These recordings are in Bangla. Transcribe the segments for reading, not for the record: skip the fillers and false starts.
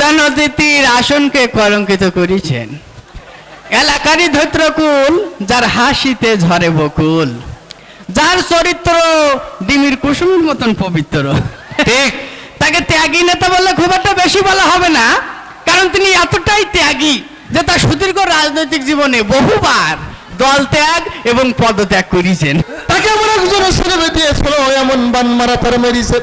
প্রধান অতিথির আসনকে কলঙ্কিত করেছেন। এলাকারই ধৈত্রকুল, যার হাসিতে ঝরে বকুল, যার চরিত্র ডিমির কুসুমের মতন পবিত্র। ঠিক। তাকে ত্যাগী নেতা বললে খুব একটা বেশি বলা হবে না, কারণ তিনি এতটাই ত্যাগী যে তার সুদীর্ঘ রাজনৈতিক জীবনে বহুবার দল ত্যাগ এবং পদত্যাগ করেছেন। তাকে আমার একজনের ছেলে দিয়েছিল, এমন বান মারা তারা মেরিছে।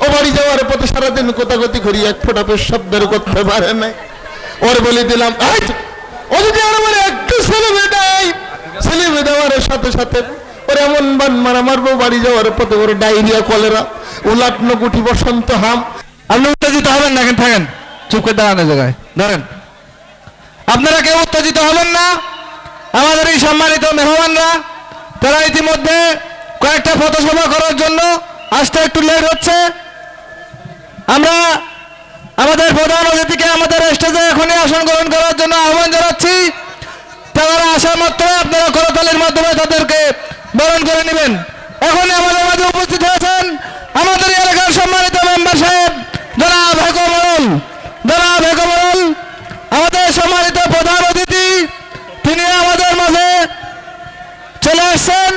ও বাড়ি যাওয়ার পথে সারাদিন কোতাগতি করি, এক ফোঁটা পেশাব বের করতে পারে নাই। ওর বলে দিলাম, ও যদি আমার একটু ছেলে মেয়ে দেয়, ছেলে মেয়ে দেওয়ার সাথে সাথে ওর এমন বান মারা মারবো, বাড়ি যাওয়ার পথে ওর ডায়রিয়া, কলেরা, উলাটনো গুটি, বসন্ত হাম। আপনি উত্তেজিত হবেন না, এখন থাকেন, চুপ করে দাঁড়ানো জায়গায় ধরেন। আপনারা কেউ উত্তেজিত হবেন না। আমাদের এই সম্মানিত মেহমানরা তারা ইতিমধ্যে কয়েকটা পথসভা করার জন্য আসতে একটু লেট হচ্ছে। আমরা আমাদের প্রধান অতিথিকে আমাদের স্টেজে এখনই আসন গ্রহণ করার জন্য আহ্বান জানাচ্ছি। তারা আসা মাত্র আপনারা করতালির মাধ্যমে তাদেরকে বরণ করে নেবেন। এখনই আমাদের মাঝে উপস্থিত হয়েছেন আমাদের এলাকার সম্মানিত মেম্বার সাহেব জনাব হেকমরুল। জনাব হেকমরুল আমাদের সম্মানিত প্রধান অতিথি, তিনি আমাদের মাঝে চলে আসছেন।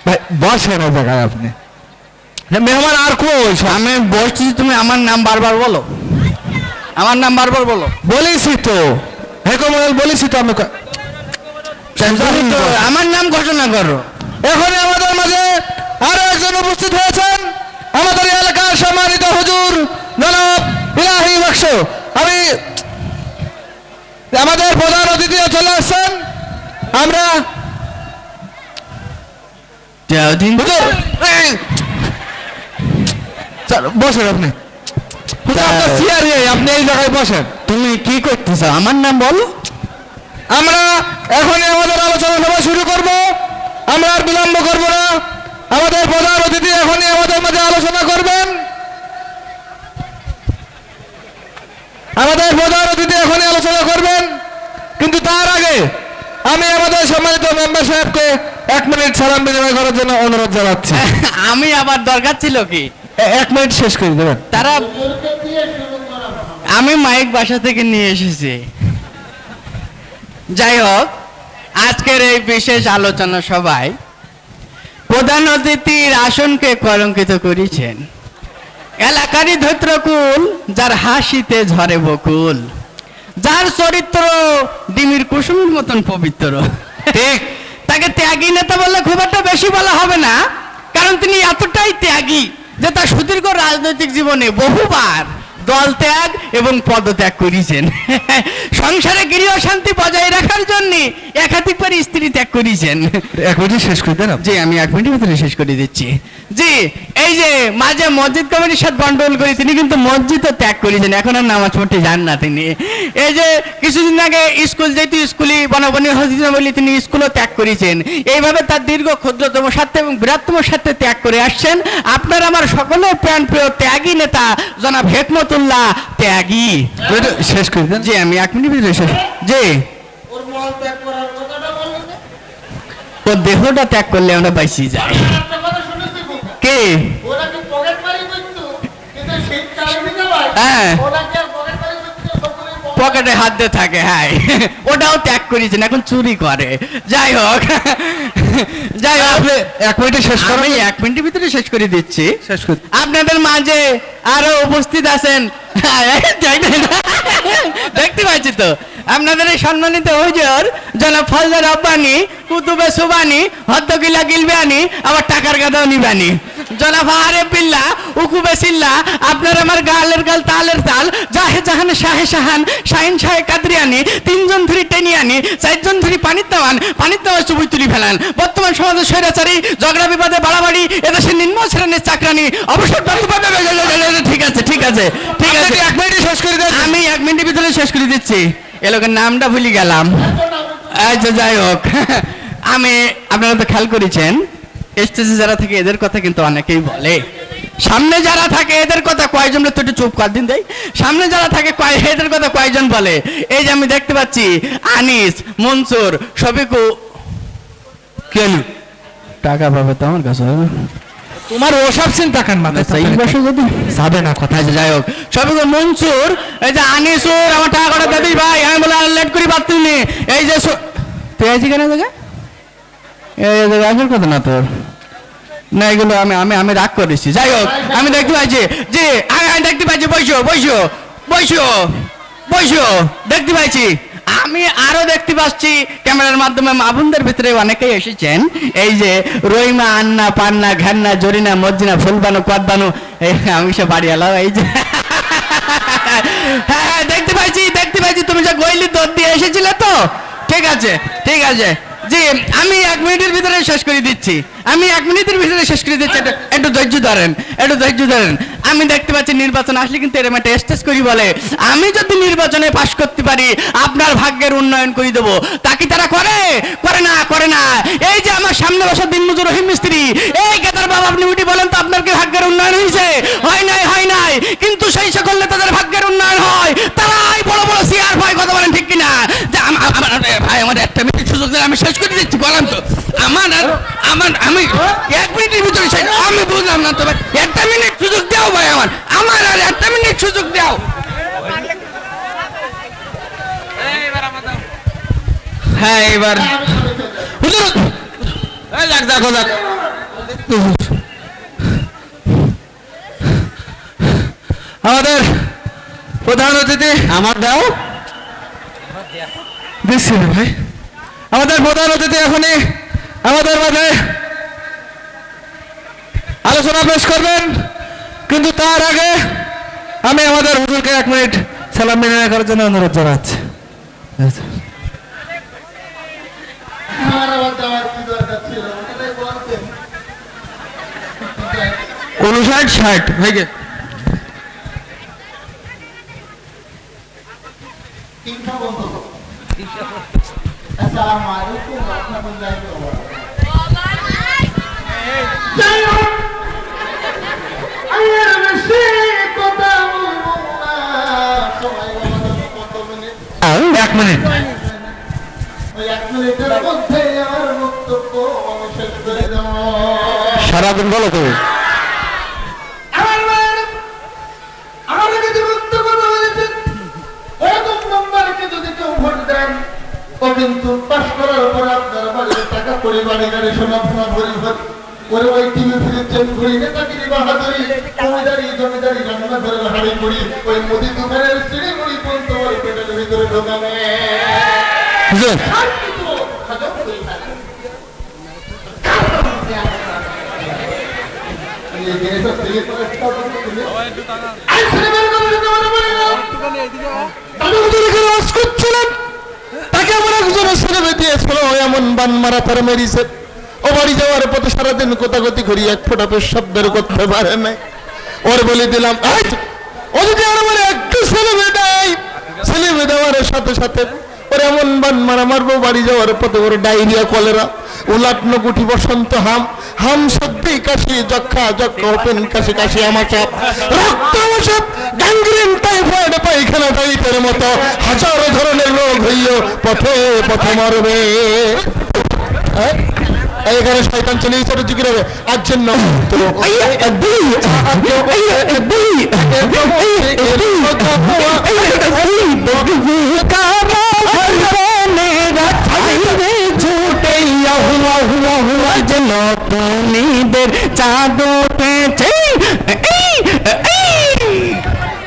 ভাই বসেন ওই জায়গায় আপনি। মেহমান আর কই? আমি বলছি, তুমি আমার নাম বারবার বলো, আমার নাম বারবার বলো। বলেছি তো হেকমরুল, বলেছি তো আমি। আমার নাম ঘোষণা করো। এখনই আমাদের মাঝে আরো একজন উপস্থিত হয়েছেন আমাদের এলাকার সম্মানিত হুজুর জনাব ইলাহি বক্স। আমি আমাদের প্রধান অতিথিও চলে আসছেন। আমরা হুজুর, চল, বসেন আপনি। হুজুর, আপনার চেয়ার নেই, আপনি এই জায়গায় বসেন। তুমি কি করতেছ? আমার নাম বলো। আমরা এখনই আমাদের আলোচনা সভা শুরু করব। আমরা আর বিলম্ব করব না। আমাদের প্রধান অতিথি এখনই আমাদের মাঝে আলোচনা করবেন। আমাদের প্রধান অতিথি এখনই আলোচনা করবেন, কিন্তু তার আগে আমি আমাদের সম্মানিত মেম্বার সাহেবকে 1 মিনিট সালাম বিনিময় করার জন্য অনুরোধ জানাচ্ছি। আমি আবার দরকার ছিল কি? 1 মিনিট শেষ করে দেবেন। তারা, আমি মাইক বাসা থেকে নিয়ে এসেছি। যাই হোক, আজকের এই বিশেষ আলোচনা সভায় প্রধান অতিথির আসনকে কলঙ্কিত করেছেন। এলাকারই ধৈত্রকুল, যার হাসিতে ঝরে বকুল, যার চরিত্র ডিমির কুসুমের মতন পবিত্র। ঠিক। তাকে ত্যাগী নেতা বললে খুব একটা বেশি বলা হবে না, কারণ তিনি এতটাই ত্যাগী যে তার সুদীর্ঘ রাজনৈতিক জীবনে বহুবার দল ত্যাগ এবং পদত্যাগ করেছেন। সংসারে গৃহ শান্তি বজায় রাখার জন্য একাধিকবার স্ত্রী ত্যাগ করেছেন। 1 মিনিট শেষ করে দেন। জি, আমি 1 মিনিটের ভিতরে শেষ করে দিচ্ছি। জি, এই যে মাঝে মসজিদ কমিটির সাথে গন্ডগোল করে তিনি কিন্তু মসজিদও ত্যাগ করেছেন, এখন আর নামাজ পড়তে যান না তিনি। এই যে কিছুদিন আগে স্কুল, যেহেতু স্কুলই বনাবনি হয়েছিল বলে তিনি স্কুলও ত্যাগ করেছেন। এইভাবে তার দীর্ঘ ক্ষুদ্রতম স্বার্থে এবং বৃহত্তম স্বার্থে ত্যাগ করে আসছেন। আপনার আমার সকলের প্রাণপ্রিয় ত্যাগী নেতা জনাব হেকমতুল্লাহ ত্যাগী। শেষ করে দেন। জি, আমি 1 মিনিটের ভিতরে শেষ। জি, ওর দেহটা ত্যাগ করলে আমরা বাইসি যাই। কে? হ্যাঁ, পকেটে হাত দিয়ে থাকে। হ্যাঁ, ওটাও ত্যাগ করেছেন, এখন চুরি করে। যাই হোক, যাই হোক, 1 মিনিটে শেষ আমি 1 মিনিটের ভিতরে শেষ করে দিচ্ছি। শেষ করে। আপনাদের মাঝে আরো উপস্থিত আছেন, দেখতে পাচ্ছি তো, আপনাদের এই সম্মানিত হুজুর জনাব ফজল রব্বানি, কুতুবে সুবানি, হদ্দকিলা গিলবানি, আবার টাকার গাদাও নিবানি, জনাব আরে বিল্লাহ, উকুবে সিল্লা, আপনার আমার গালের গাল তালের তাল, জাহে জাহান শাহে শাহান, শাহিন শাহে কাদরিয়ানি, 3 জন ধরি টেনিয়ানি, 4 জন ধরি পানির তাওয়ান, পানির তাওয়া চুবুই তুলি ফেলান। বর্তমান সমাজের স্বৈরাচারী, ঝগড়া বিবাদে বাড়াবাড়ি, এদেশের নিম্ন শ্রেণীর চাকরানি অবসর প্রাপ্ত পাবে। ঠিক আছে, ঠিক আছে, ঠিক আছে, 1 মিনিটে শেষ করে দেন। আমি 1 মিনিটের ভিতরে শেষ করে দিচ্ছি। এ লোকের নামটা ভুলে গেলাম। আচ্ছা, যাই হোক, আমি, আপনারা তো খেয়াল করেছেন স্টেজে যারা থাকে এদের কথা কিন্তু অনেকেই বলে, সামনে যারা থাকে এদের কথা কয়জন, তো একটু চুপ কর দিন দেয়, সামনে যারা থাকে এদের কথা কয়জন বলে। এই যে আমি দেখতে পাচ্ছি আনিস, মনসুর, শফিকু। কেন টাকা পাবে তো আমার কাছে। তোমার ওসব চিন্তা কেন মাথায় সেই বসে যদি যাবে না কথা আছে, যাই হোক সবই মনসুর, এই যে আনিসুর আমার টাকা কটা দিবি ভাই, আমি বলে আর লেট করি পারতি নি, এই যে তুই আছি কেন জায়গা এই জায়গা আসল কথা না তোর না, এগুলো আমি আমি আমি রাগ করেছি, যাই হোক আমি দেখতে পাচ্ছি যে আমি দেখতে পাচ্ছি, বসো বসো বসো বসো, দেখতে পাচ্ছি আমি আরো দেখতে পাচ্ছি ক্যামেরার মাধ্যমে মাবুনদের ভিতরে অনেকেই এসেছেন, এই যে রহিমা, আন্না, পান্না, ঘান্না, জরিনা, মজ্জিনা, ফুলবানু, কদবানু, এই আমি সব বাড়ি এলাম, এই যে হ্যাঁ হ্যাঁ দেখতে পাচ্ছি তুমি যে গইলি দৌড় দিয়ে এসেছিলে তো, ঠিক আছে ঠিক আছে জি, আমি 1 মিনিটের ভিতরে শেষ করে দিচ্ছি, আমি 1 মিনিটের ভিতরে শেষ করে দিচ্ছি, একটু ধৈর্য ধরেন, একটু ধৈর্য ধরেন। আমি দেখতে পাচ্ছি নির্বাচন আসলে কিন্তু এরকম একটা স্টেজ করি বলে, আমি যদি নির্বাচনে পাশ করতে পারি আপনার ভাগ্যের উন্নয়ন করে দেবো, তা কি তারা করে? করে না। এই যে আমার সামনে বসা দিনমজুর রহিম মিস্ত্রি, এই গেদার বাবা, আপনি উঠি বলেন তো আপনার কি ভাগ্যের উন্নয়ন হয়েছে? হয় নাই, কিন্তু সেই সকল নেতাদের ভাগ্যের উন্নয়ন হয়, তারাই বড় বড় সিআর ভাই, কথা বলেন ঠিক কিনা? যে ভাই আমার 1 মিনিট সুযোগ দেন, আমি শেষ করে দিচ্ছি, বলেন তো আমি 1 মিনিটের ভিতরে শেষ, আমি বুঝলাম না তো ভাই, 1 মিনিট সুযোগ দাও ভাই, আমার আর 1 মিনিট সুযোগ দাও। হ্যাঁ এবার দেখো আমাদের প্রধান অতিথি আমার দাও দিচ্ছি না ভাই, আমাদের প্রধান অতিথি এখনই আমাদের মাঝে আলোচনা পেশ করবেন, কিন্তু তার আগে আমি আমাদের হুজুরকে 1 মিনিট সালাম বিনিময় করার জন্য অনুরোধ জানাচ্ছি। আমার আবার যাওয়ার কি দরকার ছিল, ওটাই বলতেন। 59-60 ভাই গে তিনটা বন্ধু। আসসালামু আলাইকুম ওয়া রাহমাতুল্লাহি ওয়া বারাকাতুহু। যাই হোক, আল্লাহর বেশি কথা বলবো না, সবাই আমাদের কত মিনিট? 1 মিনিট। ওই 1 মিনিটের মধ্যে আমার বক্তব্য আমি শেষ করে দেবো। সারাদিন বলো তুমি। আমার মায়ের আমার কাছে বক্তব্য বলেছেন, ওরকম নম্বরকে যদি কেউ ভোট দেন, ও কিন্তু পাস করার পর আপনার বাড়িতে টাকা করে বাড়ি গাড়ি সোনা ফোনা ভরি ভর ওরে ওই টিভি ফিরে চেন করি, নেতাগিরি বাহাদুরি, জমিদারি রান্না ঘরের হাড়ি করি, ওই মুদি দোকানের সিঁড়ি মুড়ি পর্যন্ত ওর পেটের ভিতরে ঢোকাবে। হুজুর আর কিছু হজম করি না। এই যে এটা থেকে করে একটা বলতে আই সিনেমার কথা মনে পড়ে না। দাদু হুজুর এখানে ওয়াজ করছিলেন, তাকে আমার একজন ছেলে দিয়েছিল, এমন বান মারা তার মেরিছে, ও বাড়ি যাওয়ার পথে সারাদিন কোতাগতি করি, 1 ফোঁটা পেশাব বের করতে পারে নাই। ওর বলে দিলাম, ও যদি আর আমার একটু ছেলে মেয়ে দেওয়ার সাথে সাথে ওর এমন বান মারা মারবো, বাড়ি যাওয়ার পথে ওর ডায়রিয়া, কলেরা, উলাটনো গুটি, বসন্ত হাম সত্যি কাশি, যক্ষা ওপেন কাশি আমাশা, রক্ত আমাশা, গ্যাংগ্রিন, টাইফয়েড, পায়খানা, টাইপের মতো হাজারো ধরনের রোগ হইও পথে পথে মরবে। এখানে শয়তান চলে গেছে, জিজ্ঞেস হবে আর জন্য